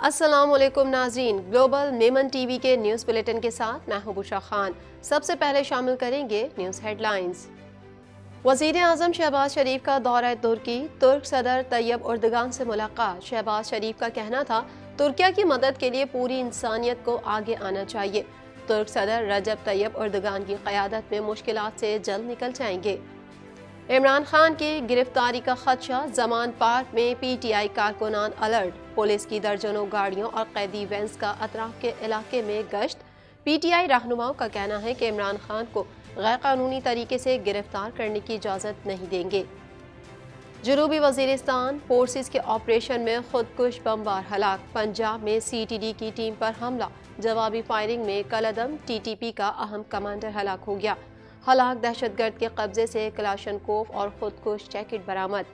अस्सलामुअलैकुम नाज़रीन, global Memon TV के न्यूज़ बुलेटिन के साथ मैं हूं बुशरा खान। सबसे पहले शामिल करेंगे न्यूज़ हेडलाइंस। वज़ीर आज़म शहबाज शरीफ का दौरा तुर्की, तुर्क सदर तैयब उर्दगान से मुलाकात। शहबाज शरीफ का कहना था तुर्किया की मदद के लिए पूरी इंसानियत को आगे आना चाहिए। तुर्क सदर रजब तैयब उर्दगान की क़यादत में मुश्किलात से जल्द निकल जाएंगे। इमरान खान की गिरफ्तारी का खदशा, जमान पार्क में PTI कारकुनान अलर्ट। पुलिस की दर्जनों गाड़ियों और कैदी वैन्स का अतराफ के इलाके में गश्त। PTI रहनुमाओं का कहना है कि इमरान खान को गैर कानूनी तरीके से गिरफ्तार करने की इजाज़त नहीं देंगे। जनूबी वजीरिस्तान फोर्सेस के ऑपरेशन में खुदकुश बमबार हलाक। पंजाब में CTD की टीम पर हमला, जवाबी फायरिंग में कलअदम TTP का अहम कमांडर हलाक हो गया। हलाक दहशतगर्द के कब्जे से कलाशनकोफ और खुदकुश जैकेट बरामद।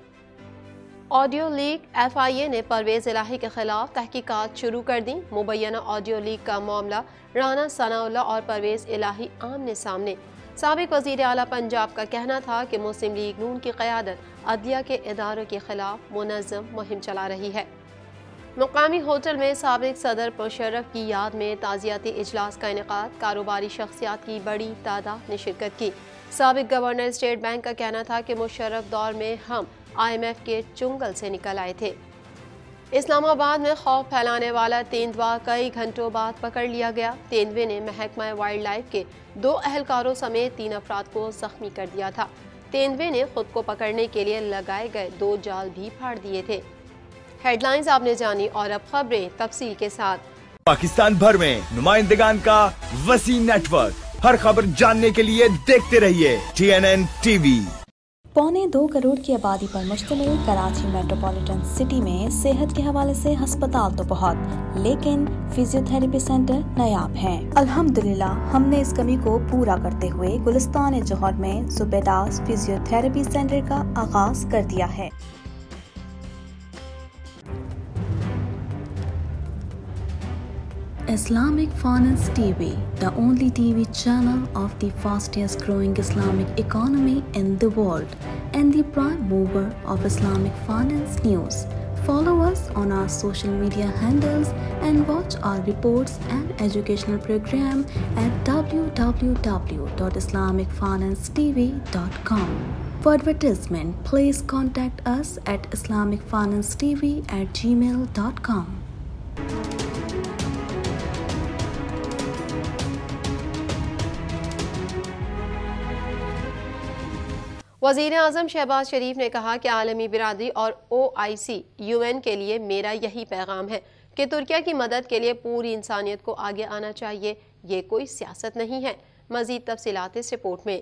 ऑडियो लीक, FIA ने परवेज इलाही के खिलाफ तहकीकात शुरू कर दी। मुबैना ऑडियो लीक का मामला, राना सनाउल्लाह और परवेज इलाही आमने सामने। साबिक वजीर आला पंजाब का कहना था कि मुस्लिम लीग नून की क़यादत अदलिया के इदारों के खिलाफ मुनज़्ज़म मुहिम चला रही है। मुकामी होटल में साबिक सदर मुशर्रफ की याद में ताज़ियाती इजलास का इनेकाद। कारोबारी शख्सियात की बड़ी तादाद ने शिरकत की। साबिक गवर्नर स्टेट बैंक का कहना था कि मुशर्रफ दौर में हम IMF के चुंगल से निकल आए थे। इस्लामाबाद में खौफ फैलाने वाला तेंदुआ कई घंटों बाद पकड़ लिया गया। तेंदुए ने महकमा वाइल्ड लाइफ के 2 अहलकारों समेत 3 अफराद को जख्मी कर दिया था। तेंदुए ने खुद को पकड़ने के लिए लगाए गए 2 जाल भी फाड़ दिए थे। हेडलाइंस आपने जानी और अब खबरें तफसील के साथ। पाकिस्तान भर में नुमाइंदगान का वसी नेटवर्क, हर खबर जानने के लिए देखते रहिए TNN TV। 1.25 करोड़ की आबादी पर मुश्तमिल कराची मेट्रोपॉलिटन सिटी में सेहत के हवाले से अस्पताल तो बहुत, लेकिन फिजियोथेरेपी सेंटर नायाब हैं। अल्हम्दुलिल्लाह हमने इस कमी को पूरा करते हुए गुलिस्तान जौहर में सुबेदास फिजियोथेरेपी सेंटर का आगाज कर दिया है। Islamic Finance TV, the only TV channel of the fastest growing Islamic economy in the world and the prime mover of Islamic finance news. Follow us on our social media handles and watch our reports and educational program at www.islamicfinancetv.com. For advertisement, please contact us at islamicfinancetv@gmail.com. वज़ीर आज़म शहबाज शरीफ ने कहा कि आलमी बिरादरी और OIC UN के लिए मेरा यही पैगाम है कि तुर्किया की मदद के लिए पूरी इंसानियत को आगे आना चाहिए। ये कोई सियासत नहीं है। मज़ीद तफसीलात इस रिपोर्ट में।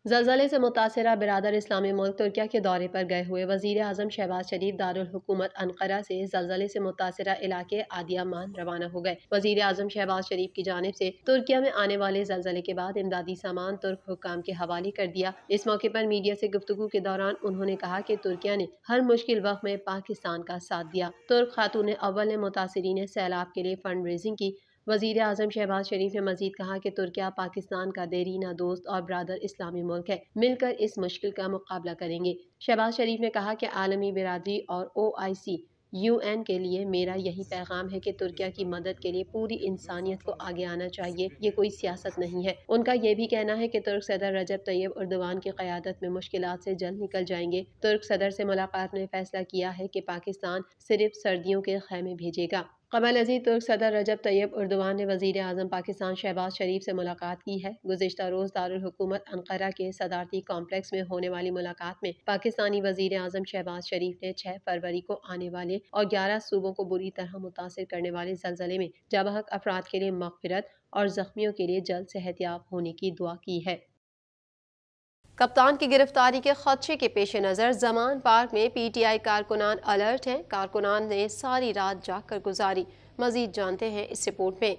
ज़लज़ले से मुतासिरा बिरादर इस्लामी मुल्क तुर्किया के दौरे पर गए हुए वज़ीर आज़म शहबाज शरीफ दारुल हुकूमत अनक़रा से ज़लज़ले से मुतासिरा इलाके आदियामान रवाना हो गए। वज़ीर आज़म शहबाज शरीफ की जानिब से तुर्किया में आने वाले ज़लज़ले के बाद इमदादी सामान तुर्क हुक्काम के हवाले कर दिया। इस मौके पर मीडिया से गुफ्तगू के दौरान उन्होंने कहा कि तुर्किया ने हर मुश्किल वक्त में पाकिस्तान का साथ दिया। तुर्क खातून अव्वल ने मुतासिरीन सैलाब के लिए फंड रेजिंग की। वज़ीर आज़म शहबाज शरीफ ने मजीद कहा कि तुर्किया पाकिस्तान का देरीना दोस्त और ब्रादर इस्लामी मुल्क है, मिलकर इस मुश्किल का मुकाबला करेंगे। शहबाज शरीफ ने कहा कि आलमी बिरादरी और OIC UN के लिए मेरा यही पैगाम है कि तुर्किया की मदद के लिए पूरी इंसानियत को आगे आना चाहिए। ये कोई सियासत नहीं है। उनका ये भी कहना है कि तुर्क सदर रजब तैयब उर्दवान की क़यादत में मुश्किलात से जल्द निकल जाएंगे। तुर्क सदर से मुलाकात में फैसला किया है कि पाकिस्तान सिर्फ सर्दियों के खैमे भेजेगा। कबल अज़ीज़ तुर्क सदर रजब तैयब उर्दवान ने वज़ीर आज़म पाकिस्तान शहबाज शरीफ से मुलाकात की है। गुज़िश्ता रोज़ दारुल हुकूमत अनक़रा के सदारती कॉम्प्लेक्स में होने वाली मुलाकात में पाकिस्तानी वज़ीर आज़म शहबाज शरीफ ने 6 फरवरी को आने वाले और 11 सूबों को बुरी तरह मुतासिर करने वाले ज़लज़ले में जाबहक अफराद के लिए मग़फ़िरत और ज़ख्मियों के लिए जल्द सेहतयाब होने की दुआ की है। कप्तान की गिरफ्तारी के खदशे के पेश नज़र जमान पार्क में PTI कारकुनान अलर्ट हैं। कारकुनान ने सारी रात जाग कर गुजारी। मजीद जानते हैं इस रिपोर्ट में।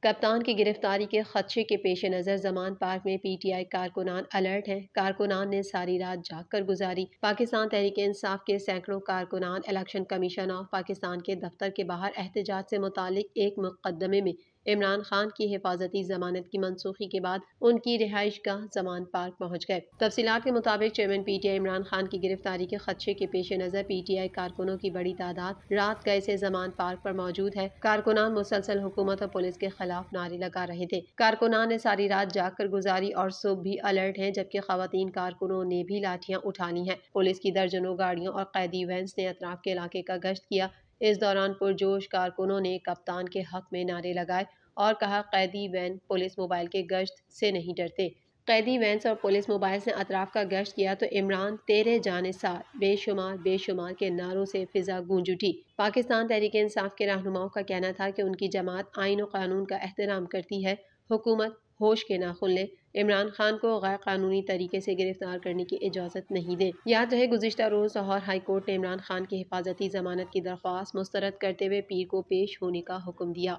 कप्तान की गिरफ्तारी के खदशे के पेश नज़र जमान पार्क में PTI कारकुनान अलर्ट हैं। कारकुनान ने सारी रात जाग कर गुजारी। पाकिस्तान तहरीक इंसाफ के सैकड़ों कारकुनान इलेक्शन कमीशन ऑफ पाकिस्तान के दफ्तर के बाहर एहतजाज से मुतालिक एक मुकदमे में इमरान खान की हिफाजती जमानत की मनसूखी के बाद उनकी रिहाइश गाह जमान पार्क पहुंच गए। तफसीलात के मुताबिक चेयरमैन PTI इमरान खान की गिरफ्तारी के खदशे के पेश नजर PTI कारकुनों की बड़ी तादाद रात गए से जमान पार्क पर मौजूद है। कारकुनान मुसलसल हुकूमत और पुलिस के खिलाफ नारे लगा रहे थे। कारकुनान ने सारी रात जाग कर गुजारी और सुबह भी अलर्ट हैं, जबकि खवातीन कारकुनों ने भी लाठियां उठा ली हैं। पुलिस की दर्जनों गाड़ियों और कैदी वैन्स ने अतराफ के इलाके का गश्त किया। इस दौरान पुरजोश कारकुनों ने कप्तान के हक में नारे लगाए और कहा, कैदी वैन पुलिस मोबाइल के गश्त से नहीं डरते। कैदी वैन्स और पुलिस मोबाइल ने अतराफ का गश्त किया तो इमरान तेरे जाने सार बेशुमार बेशुमार के नारों से फिजा गूंज उठी। पाकिस्तान तहरीक इंसाफ के रहनुमाओं का कहना था कि उनकी जमात आईन और कानून का एहतराम करती है। हुकूमत होश के नाखुन ले, इमरान खान को गैर कानूनी तरीके से गिरफ्तार करने की इजाज़त नहीं दे। याद रहे, गुज़िश्ता रोज़ लाहौर हाई कोर्ट ने इमरान खान की हिफाजती जमानत की दरख्वास्त मुस्तरद करते हुए पीर को पेश होने का हुक्म दिया।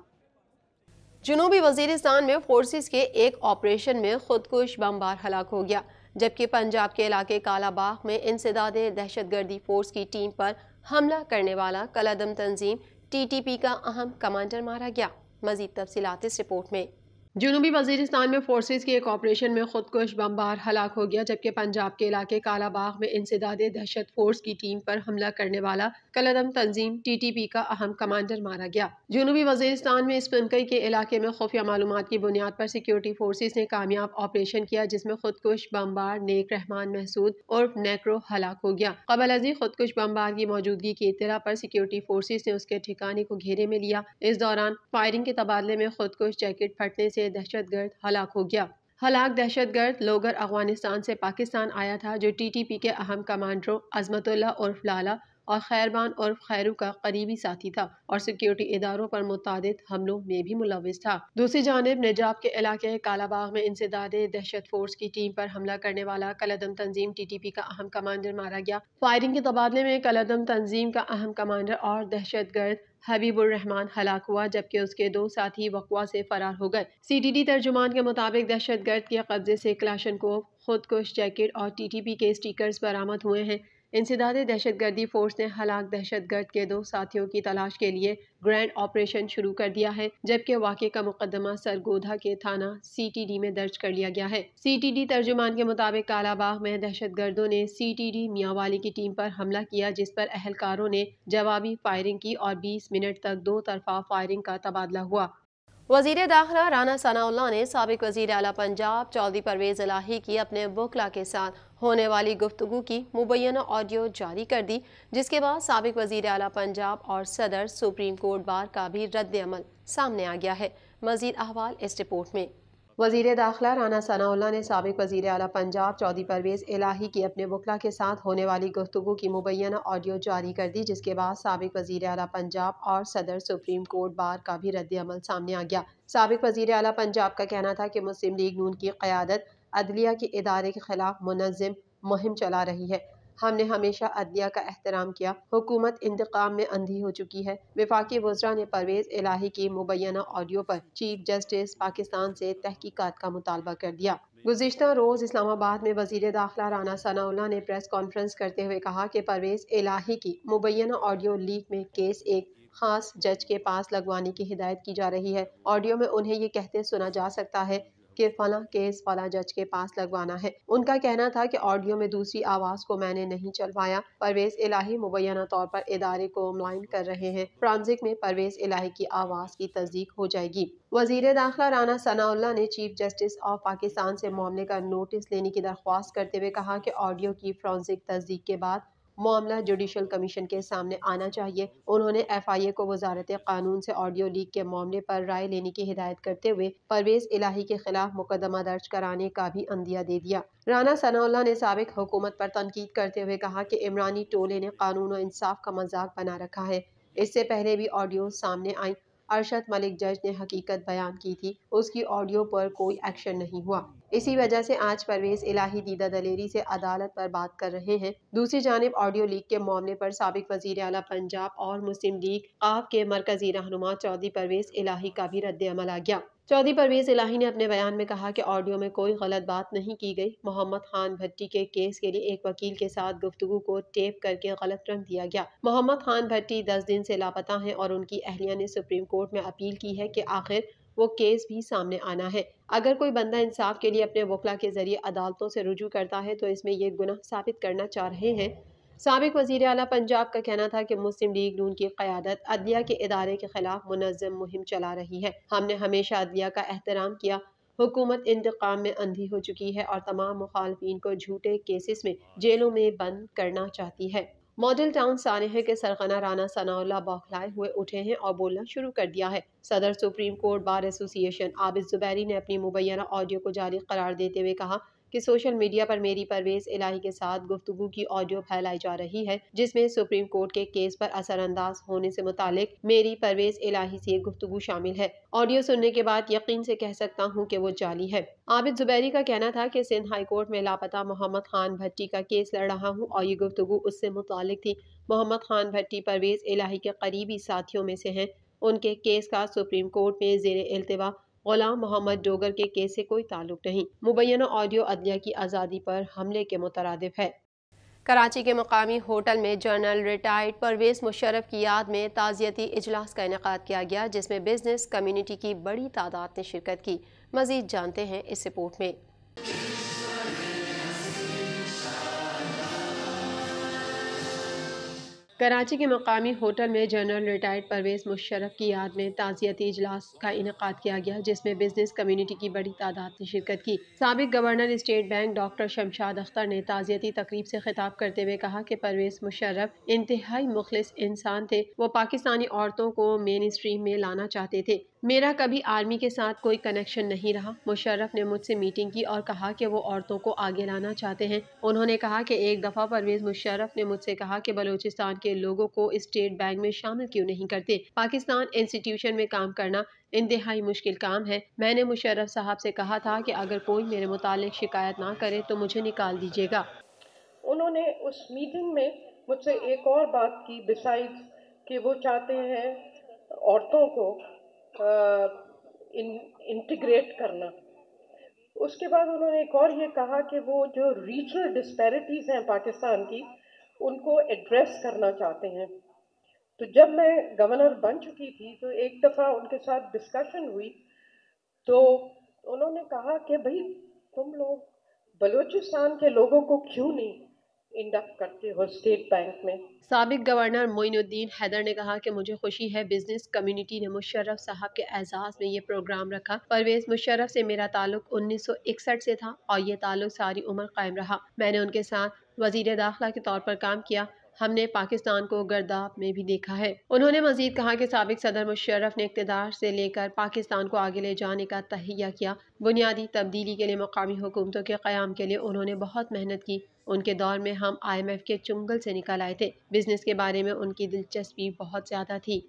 जनूबी वज़ीरिस्तान में फोर्सेस के एक ऑपरेशन में खुदकुश बमबार हलाक हो गया, जबकि पंजाब के इलाके कालाबाग में इंसदादे दहशतगर्दी फोर्स की टीम पर हमला करने वाला कलअदम तंजीम TTP का अहम कमांडर मारा गया। मज़ीद तफसीलात इस रिपोर्ट में। जनूबी वज़ीरिस्तान में फोर्सेस के एक ऑपरेशन में खुदकुश बमबार हलाक हो गया, जबकि पंजाब के इलाके कालाबाग में इंसदादे दहशत फोर्स की टीम पर हमला करने वाला कलअदम तंजीम TTP का अहम कमांडर मारा गया। जनूबी वज़ीरिस्तान में स्पिनकई के इलाके में खुफिया मालूमात की बुनियाद पर सिक्योरिटी फोर्सेस ने कामयाब ऑपरेशन किया, जिसमें खुदकुश बमबार नेक रहमान महसूद उर्फ नेक्रो हलाक हो गया। कबल अजी खुदकुश बमबार की मौजूदगी की इत्तला पर सिक्योरिटी फोर्सेस ने उसके ठिकाने को घेरे में लिया। इस दौरान फायरिंग के तबादले में खुदकुश जैकेट फटने से दहशतगर्द हलाक हो गया। हलाक दहशतगर्द लोगर अफगानिस्तान से पाकिस्तान आया था, जो TTP के अहम कमांडरों अजमतुल्ला उर्फ लाला और खैरबान उर्फ खैरू का करीबी साथी था और सिक्योरिटी इदारों पर मुतादिद हमलों में भी मुलविस था। दूसरी जानिब नजाब के इलाके कालाबाग में इंसदादे दहशत फोर्स की टीम पर हमला करने वाला कलअदम तंजीम TTP का अहम कमांडर मारा गया। फायरिंग के तबादले में कलअदम तंजीम का अहम कमांडर और दहशतगर्द हबीबुर रहमान हलाक हुआ, जबकि उसके 2 साथी वक़वा से फरार हो गए। CTD तर्जुमान के मुताबिक दहशतगर्द के कब्जे से क्लाशनकोव, खुदकुश जैकेट और TTP के स्टिकर्स बरामद हुए हैं। इंसदादे दहशतगर्दी फोर्स ने हलाक दहशतगर्द के 2 साथियों की तलाश के लिए ग्रैंड ऑपरेशन शुरू कर दिया है, जबकि वाक़े का मुकदमा सरगोधा के थाना CTD में दर्ज कर लिया गया है। CTD तर्जुमान के मुताबिक कालाबाग में दहशतगर्दों ने CTD मियांवाली की टीम पर हमला किया, जिस पर अहलकारों ने जवाबी फायरिंग की और 20 मिनट तक 2 तरफा फायरिंग का तबादला हुआ। वज़ीर दाखिला राना सनाउल्लाह ने साबिक वज़ीर आला पंजाब चौधरी परवेज़ इलाही की अपने वकला के साथ होने वाली गुफ्तगू की मुबैना ऑडियो जारी कर दी, जिसके बाद साबिक वज़ीर आला पंजाब और सदर सुप्रीम कोर्ट बार का भी रद्द अमल सामने आ गया है। मज़ीद अहवाल इस रिपोर्ट में। वज़ीर दाखिला राना सनाउल्लाह ने साबिक वज़ीर आला पंजाब चौधरी परवेज़ इलाही की अपने वकला के साथ होने वाली गुफ्तगू की मुबैना ऑडियो जारी कर दी, जिसके बाद साबिक वज़ीर आला पंजाब और सदर सुप्रीम कोर्ट बार का भी रद्द अमल सामने आ गया। साबिक वज़ीर आला पंजाब का कहना था कि मुस्लिम लीग नून की क़यादत अदलिया के इदारे के खिलाफ मुनज़्ज़म मुहिम चला रही है। हमने हमेशा अदलिया का एहतराम किया। हुकूमत इंतकाम में अंधी हो चुकी है। वफाकी वज़रा ने परवेज़ इलाही की मुबैना ऑडियो पर चीफ जस्टिस पाकिस्तान से तहकीकात का मुतालबा कर दिया। गुज़िश्ता रोज़ इस्लामाबाद में वज़ीर दाखिला राना सनाउल्लाह ने प्रेस कॉन्फ्रेंस करते हुए कहा कि परवेज़ इलाही की मुबैना ऑडियो लीक में केस एक खास जज के पास लगवाने की हिदायत की जा रही है। ऑडियो में उन्हें ये कहते सुना जा सकता है कि फला केस फला जज के पास लगवाना है। उनका कहना था कि ऑडियो में दूसरी आवाज़ को मैंने नहीं चलवाया। परवेज़ इलाही मुबैना तौर पर इदारे को मुआयन कर रहे हैं। फ्रांसिक में परवेज़ इलाही की आवाज़ की तस्दीक हो जाएगी। वज़ीर दाखिला राना सनाउल्लाह ने चीफ जस्टिस ऑफ पाकिस्तान से मामले का नोटिस लेने की दरख्वास्त करते हुए कहा कि ऑडियो की फ्रांसिक तस्दीक के बाद मामला जुडिशल कमीशन के सामने आना चाहिए। उन्होंने FIA को वजारत कानून से ऑडियो लीक के मामले पर राय लेने की हिदायत करते हुए परवेज़ इलाही के खिलाफ मुकदमा दर्ज कराने का भी अंदिया दे दिया। राना सनाउल्लाह ने साबिक हुकूमत पर तनकीद करते हुए कहा कि इमरानी टोले ने कानून और इंसाफ का मजाक बना रखा है। इससे पहले भी ऑडियो सामने आई। अरशद मलिक जज ने हकीकत बयान की थी, उसकी ऑडियो पर कोई एक्शन नहीं हुआ। इसी वजह से आज परवेज़ इलाही दीदा दलेरी से अदालत पर बात कर रहे हैं। दूसरी जानिब ऑडियो लीक के मामले पर साबिक वज़ीर आला पंजाब और मुस्लिम लीग आप के मरकजी रहनुमा चौधरी परवेज़ इलाही का भी रद्द अमल आ गया। चौधरी परवेज़ इलाही ने अपने बयान में कहा कि ऑडियो में कोई गलत बात नहीं की गई। मोहम्मद खान भट्टी के केस के लिए एक वकील के साथ गुफ्तगू को टेप करके गलत रंग दिया गया। मोहम्मद खान भट्टी 10 दिन से लापता हैं और उनकी अहलिया ने सुप्रीम कोर्ट में अपील की है कि आखिर वो केस भी सामने आना है। अगर कोई बंदा इंसाफ के लिए अपने वकला के जरिए अदालतों से रुजू करता है तो इसमें ये गुनाह साबित करना चाह रहे हैं। साबिक वज़ीर आला पंजाब का कहना था कि मुस्लिम लीग नून की क़यादत अदलिया के इदारे के खिलाफ मुनज़्ज़म मुहिम चला रही है। हमने हमेशा अदलिया का एहतराम किया। हुकूमत इंतकाम में अंधी हो चुकी है और तमाम मुखालफिन को झूठे केसेस में जेलों में बंद करना चाहती है। मॉडल टाउन सानेह के सरगना राना सनाउल्लाह बौखलाए हुए उठे हैं और बोलना शुरू कर दिया है। सदर supreme court bar association Abid Zubairi ने अपनी मुबैना ऑडियो को जारी करार देते हुए कहा कि सोशल मीडिया पर मेरी परवेज इलाही के साथ गुफ्तगू की ऑडियो फैलाई जा रही है, जिसमें सुप्रीम कोर्ट के केस पर असरअंदाज होने से मुतालिक मेरी परवेज इलाही से गुफ्तगू शामिल है। ऑडियो सुनने के बाद यकीन से कह सकता हूँ कि वो जाली है। आबिद जुबैरी का कहना था कि सिंध हाई कोर्ट में लापता मोहम्मद खान भट्टी का केस लड़ रहा हूँ और ये गुफ्तगू उससे मुतालिक थी। मोहम्मद खान भट्टी परवेज इलाही के करीबी साथियों में से हैं। उनके केस का सुप्रीम कोर्ट में जेर इल्तिवा गुलाम मोहम्मद डोगर के केस से कोई ताल्लुक नहीं। मुबैना ऑडियो अदलिया की आज़ादी पर हमले के मुतरादिफ है। कराची के मकामी होटल में जनरल रिटायर्ड परवेज मुशर्रफ की याद में ताज़ियती इजलास का इनेकाद किया गया, जिसमें बिजनेस कम्युनिटी की बड़ी तादाद ने शिरकत की। मजीद जानते हैं इस रिपोर्ट में। कराची के मकामी होटल में जनरल रिटायर्ड परवेज मुशर्रफ की याद में ताज़ियती इजलास का इनेकाद किया गया, जिसमें बिजनेस कम्युनिटी की बड़ी तादाद ने शिरकत की। साबिक governor state bank doctor Shamshad Akhtar ने ताज़ियती तकरीब से खिताब करते हुए कहा कि परवेज मुशर्रफ इंतहाई मुखलिस इंसान थे। वो पाकिस्तानी औरतों को मेन स्ट्रीम में लाना चाहते थे। मेरा कभी आर्मी के साथ कोई कनेक्शन नहीं रहा। मुशर्रफ ने मुझसे मीटिंग की और कहा कि वो औरतों को आगे लाना चाहते हैं। उन्होंने कहा कि एक दफ़ा परवेज मुशर्रफ ने मुझसे कहा कि बलूचिस्तान के लोगों को स्टेट बैंक में शामिल क्यों नहीं करते। पाकिस्तान इंस्टीट्यूशन में काम करना इंतहाई मुश्किल काम है। मैंने मुशर्रफ साहब से कहा था कि अगर कोई मेरे मुतालिक शिकायत ना करे तो मुझे निकाल दीजिएगा। उन्होंने उस मीटिंग में मुझसे एक और बात की बिसाइड्स कि वो चाहते हैं औरतों को इंटीग्रेट करना। उसके बाद उन्होंने एक और ये कहा कि वो जो रीजनल डिस्पैरिटीज़ हैं पाकिस्तान की, उनको एड्रेस करना चाहते हैं। तो जब मैं गवर्नर बन चुकी थी तो एक दफ़ा उनके साथ डिस्कशन हुई तो उन्होंने कहा कि भाई तुम लोग बलूचिस्तान के लोगों को क्यों नहीं इंडक्ट करते हो स्टेट बैंक में। साबिक गवर्नर मोइनुद्दीन हैदर ने कहा कि मुझे खुशी है बिजनेस कम्युनिटी ने मुशर्रफ साहब के एजाज़ में ये प्रोग्राम रखा। परवेज मुशर्रफ से मेरा ताल्लुक 1961 से था और ये ताल्लुक सारी उम्र कायम रहा। मैंने उनके साथ वजीर दाखिला के तौर पर काम किया। हमने पाकिस्तान को गर्दाब में भी देखा है। उन्होंने मजीद कहा कि साबिक सदर मुशर्रफ ने इक़्तिदार से लेकर पाकिस्तान को आगे ले जाने का तहिया किया। बुनियादी तब्दीली के लिए मकामी हुकूमतों के क़याम के लिए उन्होंने बहुत मेहनत की। उनके दौर में हम IMF के चुंगल से निकल आए थे। बिजनेस के बारे में उनकी दिलचस्पी बहुत ज़्यादा थी।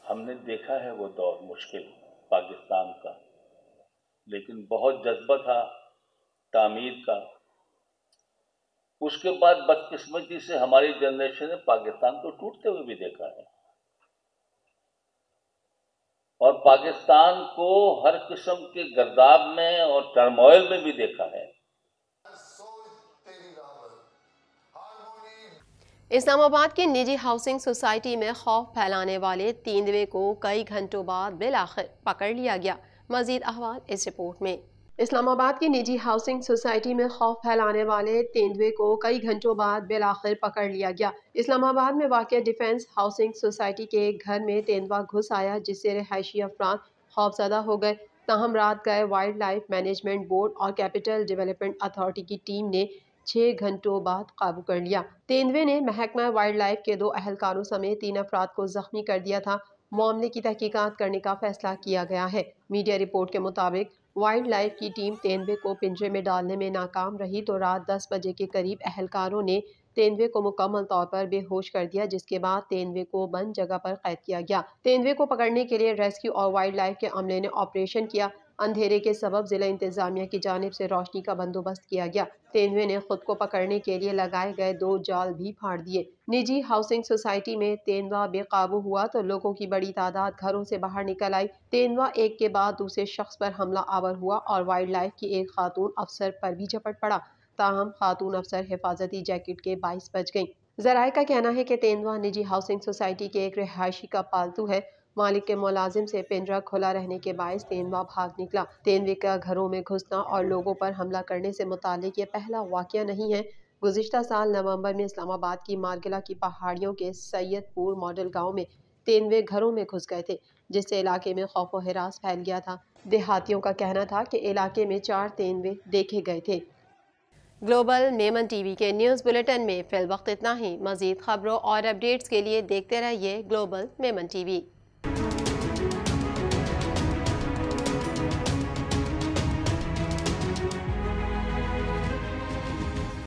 हमने देखा है वो दौर मुश्किल पाकिस्तान का, लेकिन बहुत जज्बा था तामीर का। उसके बाद बदकिस्मती से हमारी जनरेशन ने पाकिस्तान को टूटते हुए भी देखा है और पाकिस्तान को हर किस्म के गर्दाब में और टर्मोइल में भी देखा है। इस्लामाबाद की निजी हाउसिंग सोसाइटी में खौफ फैलाने वाले तेंदुए को कई घंटों बाद बिलाखिर पकड़ लिया गया। मजीद अहवाल इस रिपोर्ट में। इस्लामाबाद की निजी हाउसिंग सोसाइटी में खौफ फैलाने वाले तेंदुए को कई घंटों बाद बिलाखिर पकड़ लिया गया। इस्लामाबाद में वाक़िया डिफेंस हाउसिंग सोसाइटी के एक घर में तेंदुआ घुस आया, जिससे रिहायशी अफराद खौफजदा हो गए। ताहम रात गए वाइल्ड लाइफ मैनेजमेंट बोर्ड और कैपिटल डेवलपमेंट अथॉरिटी की टीम ने 6 घंटों बाद काबू कर लिया। तेंदुए ने महकमा वाइल्ड लाइफ के 2 अहलकारों समेत 3 अफराद को जख्मी कर दिया था। मामले की तहकीकात करने का फैसला किया गया है। मीडिया रिपोर्ट के मुताबिक वाइल्ड लाइफ की टीम तेंदुए को पिंजरे में डालने में नाकाम रही तो रात 10 बजे के करीब अहलकारों ने तेंदुए को मुकम्मल तौर पर बेहोश कर दिया, जिसके बाद तेंदुए को बंद जगह पर कैद किया गया। तेंदुए को पकड़ने के लिए रेस्क्यू और वाइल्ड लाइफ के अमले ने ऑपरेशन किया। अंधेरे के सबब जिला इंतजामिया की जानिब से रोशनी का बंदोबस्त किया गया। तेंदुए ने खुद को पकड़ने के लिए लगाए गए 2 जाल भी फाड़ दिए। निजी हाउसिंग सोसाइटी में तेंदुआ बेकाबू हुआ तो लोगों की बड़ी तादाद घरों से बाहर निकल आई। तेंदुआ एक के बाद दूसरे शख्स पर हमला आवर हुआ और वाइल्ड लाइफ की एक खातून अफसर पर भी झपट पड़ा। ताहम खातून अफसर हिफाजती जैकेट के 22 बच गईं। ज़राए का कहना है कि तेंदुआ निजी हाउसिंग सोसाइटी के एक रिहायशी का पालतू है। मालिक के मुलाजिम से पिंजरा खुला रहने के बायस तेंदुआ भाग निकला। तेंदुए का घरों में घुसना और लोगों पर हमला करने से मुतालिक ये पहला वाकया नहीं है। गुज़िश्ता साल नवंबर में इस्लामाबाद की मारगिला की पहाड़ियों के सैयदपुर मॉडल गांव में तेंदुए घरों में घुस गए थे, जिससे इलाके में खौफ व हिरास फैल गया था। देहातियों का कहना था कि इलाके में 4 तेंदुए देखे गए थे। ग्लोबल मेमन टीवी के न्यूज़ बुलेटिन में फिल वक्त इतना ही। मज़ीद खबरों और अपडेट्स के लिए देखते रहिए ग्लोबल मेमन टीवी।